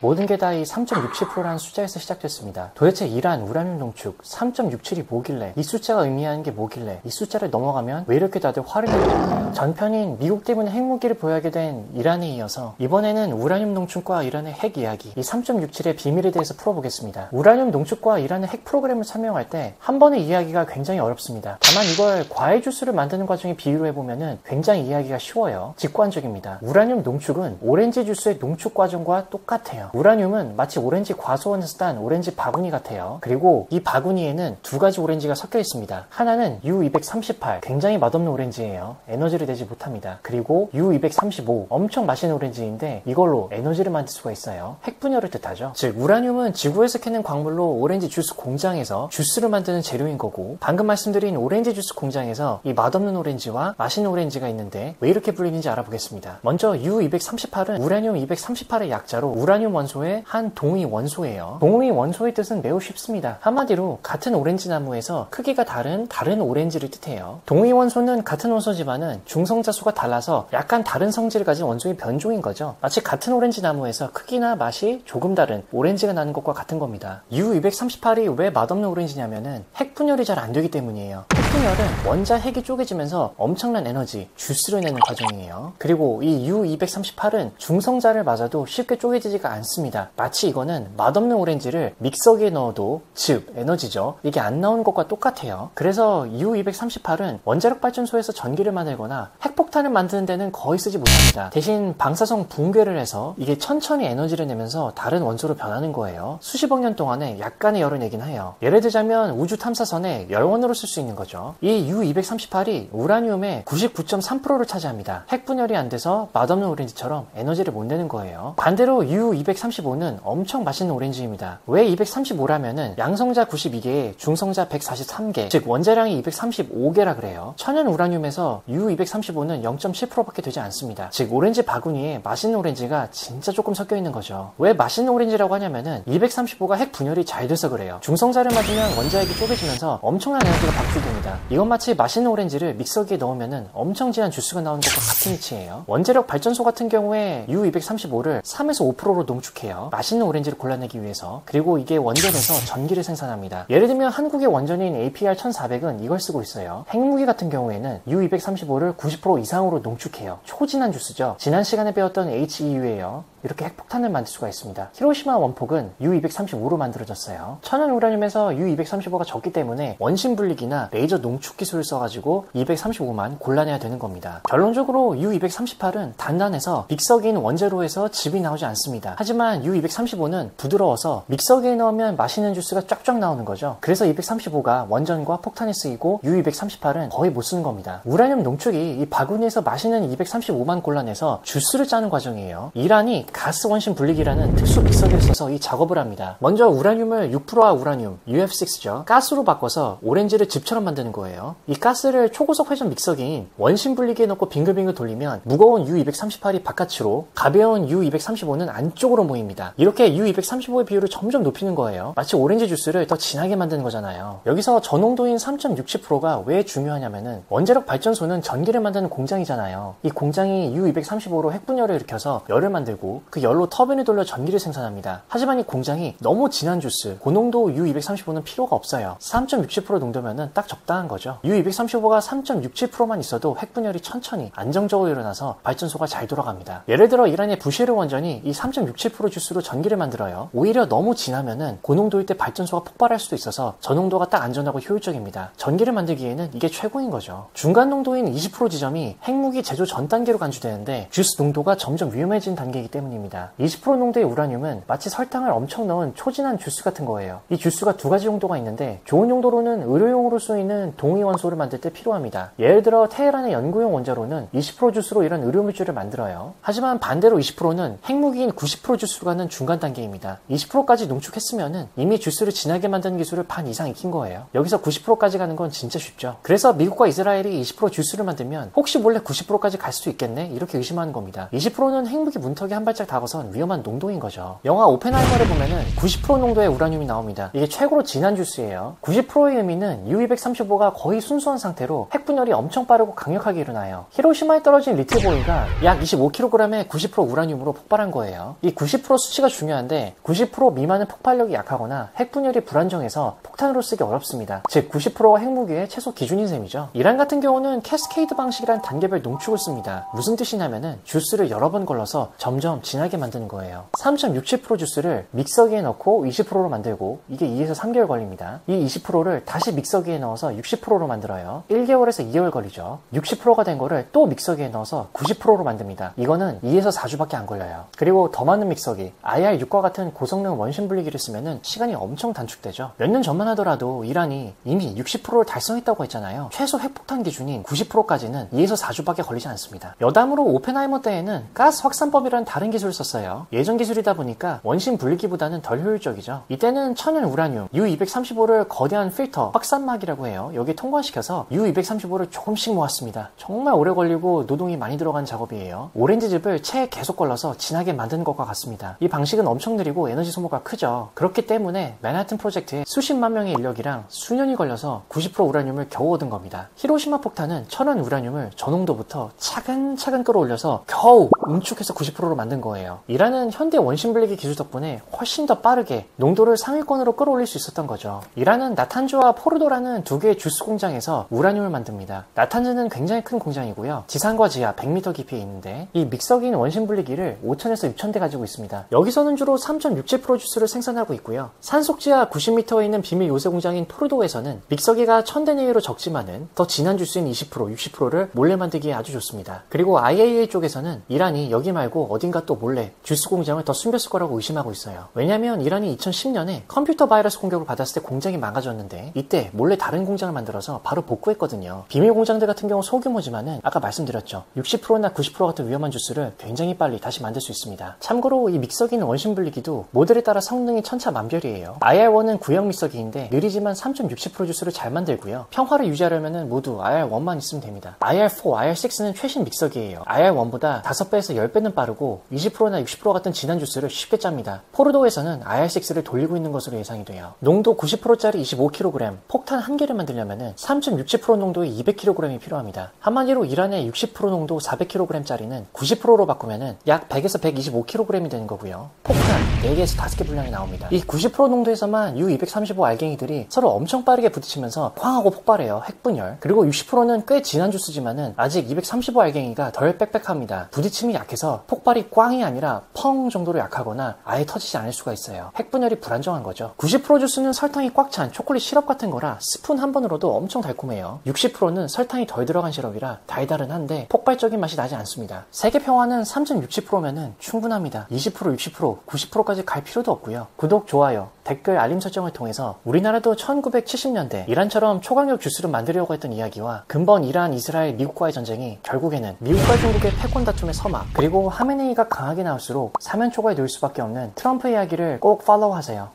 모든 게 다 이 3.67%라는 숫자에서 시작됐습니다. 도대체 이란 우라늄 농축 3.67이 뭐길래, 이 숫자가 의미하는 게 뭐길래, 이 숫자를 넘어가면 왜 이렇게 다들 화를 내는 걸까요? 전편인 미국 때문에 핵무기를 보유하게 된 이란에 이어서 이번에는 우라늄 농축과 이란의 핵 이야기, 이 3.67의 비밀에 대해서 풀어보겠습니다. 우라늄 농축과 이란의 핵 프로그램을 설명할 때 한 번의 이야기가 굉장히 어렵습니다. 다만 이걸 과일 주스를 만드는 과정에 비유를 해보면 굉장히 이야기가 쉬워요. 직관적입니다. 우라늄 농축은 오렌지 주스의 농축 과정과 똑같아요. 우라늄은 마치 오렌지 과수원에서 딴 오렌지 바구니 같아요. 그리고 이 바구니에는 두 가지 오렌지가 섞여 있습니다. 하나는 U238, 굉장히 맛없는 오렌지예요. 에너지를 내지 못합니다. 그리고 U235, 엄청 맛있는 오렌지인데 이걸로 에너지를 만들 수가 있어요. 핵분열을 뜻하죠. 즉 우라늄은 지구에서 캐는 광물로 오렌지 주스 공장에서 주스를 만드는 재료인 거고, 방금 말씀드린 오렌지 주스 공장에서 이 맛없는 오렌지와 맛있는 오렌지가 있는데 왜 이렇게 불리는지 알아보겠습니다. 먼저 U238은 우라늄 238의 약자로 우라늄 원소의 한 동위 원소예요. 동위 원소의 뜻은 매우 쉽습니다. 한마디로 같은 오렌지 나무에서 크기가 다른 오렌지를 뜻해요. 동위 원소는 같은 원소지만은 중성자 수가 달라서 약간 다른 성질을 가진 원소의 변종인 거죠. 마치 같은 오렌지 나무에서 크기나 맛이 조금 다른 오렌지가 나는 것과 같은 겁니다. U238이 왜 맛없는 오렌지냐면은 핵분열이 잘 안 되기 때문이에요. 핵분열은 원자 핵이 쪼개지면서 엄청난 에너지, 주스를 내는 과정이에요. 그리고 이 U238은 중성자를 맞아도 쉽게 쪼개지지가 않습니다. 마치 이거는 맛없는 오렌지를 믹서기에 넣어도, 즉 에너지죠, 이게 안 나오는 것과 똑같아요. 그래서 U238은 원자력 발전소에서 전기를 만들거나 핵폭탄을 만드는 데는 거의 쓰지 못합니다. 대신 방사성 붕괴를 해서 이게 천천히 에너지를 내면서 다른 원소로 변하는 거예요. 수십억 년 동안에 약간의 열을 내긴 해요. 예를 들자면 우주 탐사선에 열원으로 쓸 수 있는 거죠. 이 U238이 우라늄의 99.3%를 차지합니다. 핵분열이 안 돼서 맛없는 오렌지처럼 에너지를 못 내는 거예요. 반대로 U235는 엄청 맛있는 오렌지입니다. 왜 235라면은 양성자 92개에 중성자 143개, 즉 원자량이 235개라 그래요. 천연 우라늄에서 U235는 0.7%밖에 되지 않습니다. 즉 오렌지 바구니에 맛있는 오렌지가 진짜 조금 섞여 있는 거죠. 왜 맛있는 오렌지라고 하냐면은 235가 핵 분열이 잘 돼서 그래요. 중성자를 맞으면 원자핵이 쪼개지면서 엄청난 에너지가 방출됩니다. 이건 마치 맛있는 오렌지를 믹서기에 넣으면은 엄청 진한 주스가 나오는 것과 같은 이치예요. 원자력 발전소 같은 경우에 U235를 3에서 5%로 농축해요. 맛있는 오렌지를 골라내기 위해서. 그리고 이게 원전에서 전기를 생산합니다. 예를 들면 한국의 원전인 APR1400은 이걸 쓰고 있어요. 핵무기 같은 경우에는 U235를 90% 이상으로 농축해요. 초진한 주스죠. 지난 시간에 배웠던 HEU예요. 이렇게 핵폭탄을 만들 수가 있습니다. 히로시마 원폭은 U235로 만들어졌어요. 천연 우라늄에서 U235가 적기 때문에 원심 분리기나 레이저 농축 기술을 써가지고 235만 골라내야 되는 겁니다. 결론적으로 U238은 단단해서 믹서기인 원재료에서 즙이 나오지 않습니다. 하지만 U235는 부드러워서 믹서기에 넣으면 맛있는 주스가 쫙쫙 나오는 거죠. 그래서 235가 원전과 폭탄에 쓰이고 U238은 거의 못 쓰는 겁니다. 우라늄 농축이 이 바구니에서 맛있는 235만 골라내서 주스를 짜는 과정이에요. 이란이 가스 원심 분리기라는 특수 믹서기를 써서 이 작업을 합니다. 먼저 우라늄을 6%와 우라늄, UF6죠. 가스로 바꿔서 오렌지를 즙처럼 만드는 거예요. 이 가스를 초고속 회전 믹서기인 원심 분리기에 넣고 빙글빙글 돌리면 무거운 U238이 바깥으로, 가벼운 U235는 안쪽으로 모입니다. 이렇게 U235의 비율을 점점 높이는 거예요. 마치 오렌지 주스를 더 진하게 만드는 거잖아요. 여기서 저농도인 3.67%가 왜 중요하냐면은 원자력 발전소는 전기를 만드는 공장이잖아요. 이 공장이 U235로 핵분열을 일으켜서 열을 만들고 그 열로 터빈을 돌려 전기를 생산합니다. 하지만 이 공장이 너무 진한 주스, 고농도 U235는 필요가 없어요. 3.67% 농도면은 딱 적당한 거죠. U235가 3.67%만 있어도 핵분열이 천천히 안정적으로 일어나서 발전소가 잘 돌아갑니다. 예를 들어 이란의 부쉐르 원전이 이 3.67% 주스로 전기를 만들어요. 오히려 너무 진하면은 고농도일 때 발전소가 폭발할 수도 있어서 저농도가 딱 안전하고 효율적입니다. 전기를 만들기에는 이게 최고인 거죠. 중간 농도인 20% 지점이 핵무기 제조 전 단계로 간주되는데 주스 농도가 점점 위험해진 단계이기 때문입니다. 20% 농도의 우라늄은 마치 설탕을 엄청 넣은 초진한 주스 같은 거예요. 이 주스가 두 가지 용도가 있는데 좋은 용도로는 의료용으로 쓰이는 동위 원소를 만들 때 필요합니다. 예를 들어 테헤란의 연구용 원자로는 20% 주스로 이런 의료물질을 만들어요. 하지만 반대로 20%는 핵무기인 90% 주스로 가는 중간 단계입니다. 20%까지 농축했으면은 이미 주스를 진하게 만드는 기술을 반 이상 익힌 거예요. 여기서 90%까지 가는 건 진짜 쉽죠. 그래서 미국과 이스라엘이 20% 주스를 만들면 혹시 몰래 90%까지 갈 수 있겠네? 이렇게 의심하는 겁니다. 20%는 핵무기 문턱이 한 발짝 살짝 다가선 위험한 농도인 거죠. 영화 오펜하이머를 보면은 90% 농도의 우라늄이 나옵니다. 이게 최고로 진한 주스예요. 90%의 의미는 U-235가 거의 순수한 상태로 핵분열이 엄청 빠르고 강력하게 일어나요. 히로시마에 떨어진 리틀보이가 약 25kg의 90% 우라늄으로 폭발한 거예요. 이 90% 수치가 중요한데 90% 미만은 폭발력이 약하거나 핵분열이 불안정해서 폭탄으로 쓰기 어렵습니다. 즉 90%가 핵무기의 최소 기준인 셈이죠. 이란 같은 경우는 캐스케이드 방식이란 단계별 농축을 씁니다. 무슨 뜻이냐면은 주스를 여러 번 걸러서 점점 진하게 만드는 거예요. 3.67% 주스를 믹서기에 넣고 20%로 만들고 이게 2에서 3개월 걸립니다. 이 20%를 다시 믹서기에 넣어서 60%로 만들어요. 1개월에서 2개월 걸리죠. 60%가 된 거를 또 믹서기에 넣어서 90%로 만듭니다. 이거는 2에서 4주밖에 안 걸려요. 그리고 더 많은 믹서기, IR6과 같은 고성능 원심 분리기를 쓰면은 시간이 엄청 단축되죠. 몇 년 전만 하더라도 이란이 이미 60%를 달성했다고 했잖아요. 최소 핵폭탄 기준인 90%까지는 2에서 4주밖에 걸리지 않습니다. 여담으로 오펜하이머 때에는 가스 확산법이라는 다른 기술을 썼어요. 예전 기술이다 보니까 원심 분리기보다는 덜 효율적이죠. 이때는 천연 우라늄 U-235를 거대한 필터, 확산막이라고 해요. 여기에 통과시켜서 U-235를 조금씩 모았습니다. 정말 오래 걸리고 노동이 많이 들어간 작업이에요. 오렌지즙을 체에 계속 걸러서 진하게 만드는 것과 같습니다. 이 방식은 엄청 느리고 에너지 소모가 크죠. 그렇기 때문에 맨하튼 프로젝트에 수십만 명의 인력이랑 수년이 걸려서 90% 우라늄을 겨우 얻은 겁니다. 히로시마 폭탄은 천연 우라늄을 저농도부터 차근차근 끌어올려서 겨우 응축해서 90%로 만든 거예요. 이란은 현대 원심 분리기 기술 덕분에 훨씬 더 빠르게 농도를 상위권으로 끌어올릴 수 있었던 거죠. 이란은 나탄즈와 포르도라는 두 개의 주스 공장에서 우라늄을 만듭니다. 나탄즈는 굉장히 큰 공장이고요. 지상과 지하 100m 깊이에 있는데 이 믹서기인 원심 분리기를 5,000에서 6,000대 가지고 있습니다. 여기서는 주로 3.67% 주스를 생산하고 있고요. 산속지하 90m에 있는 비밀 요새 공장인 포르도에서는 믹서기가 1000대 내외로 적지만은 더 진한 주스인 20%, 60%를 몰래 만들기에 아주 좋습니다. 그리고 IAEA 쪽에서는 이란이 여기 말고 어딘가 또 몰래 주스 공장을 더 숨겼을 거라고 의심하고 있어요. 왜냐면 이란이 2010년에 컴퓨터 바이러스 공격을 받았을 때 공장이 망가졌는데 이때 몰래 다른 공장을 만들어서 바로 복구했거든요. 비밀 공장들 같은 경우 소규모지만은 아까 말씀드렸죠. 60%나 90% 같은 위험한 주스를 굉장히 빨리 다시 만들 수 있습니다. 참고로 이 믹서기는 원심 분리기도 모델에 따라 성능이 천차만별이에요. IR1은 구형 믹서기인데 느리지만 3.60% 주스를 잘 만들고요. 평화를 유지하려면 모두 IR1만 있으면 됩니다. IR4, IR6는 최신 믹서기예요. IR1보다 5배에서 10배는 빠르고 20%나 60% 같은 진한 주스를 쉽게 짭니다. 포르도에서는 IR6를 돌리고 있는 것으로 예상이 돼요. 농도 90%짜리 25kg, 폭탄 한 개를 만들려면 3.67% 농도의 200kg이 필요합니다. 한마디로 이란의 60% 농도 400kg짜리는 90%로 바꾸면 약 100에서 125kg이 되는 거고요. 폭탄 4개에서 5개 분량이 나옵니다. 이 90% 농도에서만 U-235 알갱이들이 서로 엄청 빠르게 부딪히면서 쾅 하고 폭발해요. 핵분열. 그리고 60%는 꽤 진한 주스지만은 아직 235 알갱이가 덜 빽빽합니다. 부딪힘이 약해서 폭발이 꽝이 아니라 펑 정도로 약하거나 아예 터지지 않을 수가 있어요. 핵분열이 불안정한 거죠. 90% 주스는 설탕이 꽉 찬 초콜릿 시럽 같은 거라 스푼 한 번으로도 엄청 달콤해요. 60%는 설탕이 덜 들어간 시럽이라 달달은 한데 폭발적인 맛이 나지 않습니다. 세계 평화는 3.60%면은 충분합니다. 20%, 60%, 90%까지 갈 필요도 없고요. 구독, 좋아요, 댓글, 알림 설정을 통해서 우리나라도 1970년대 이란처럼 초강력 주스를 만들려고 했던 이야기와 근본 이란, 이스라엘, 미국과의 전쟁이 결국에는 미국과 중국의 패권 다툼의 서막, 그리고 하메네이가 강하게 나올수록 사면초가에 놓일 수밖에 없는 트럼프 이야기를 꼭 팔로우하세요.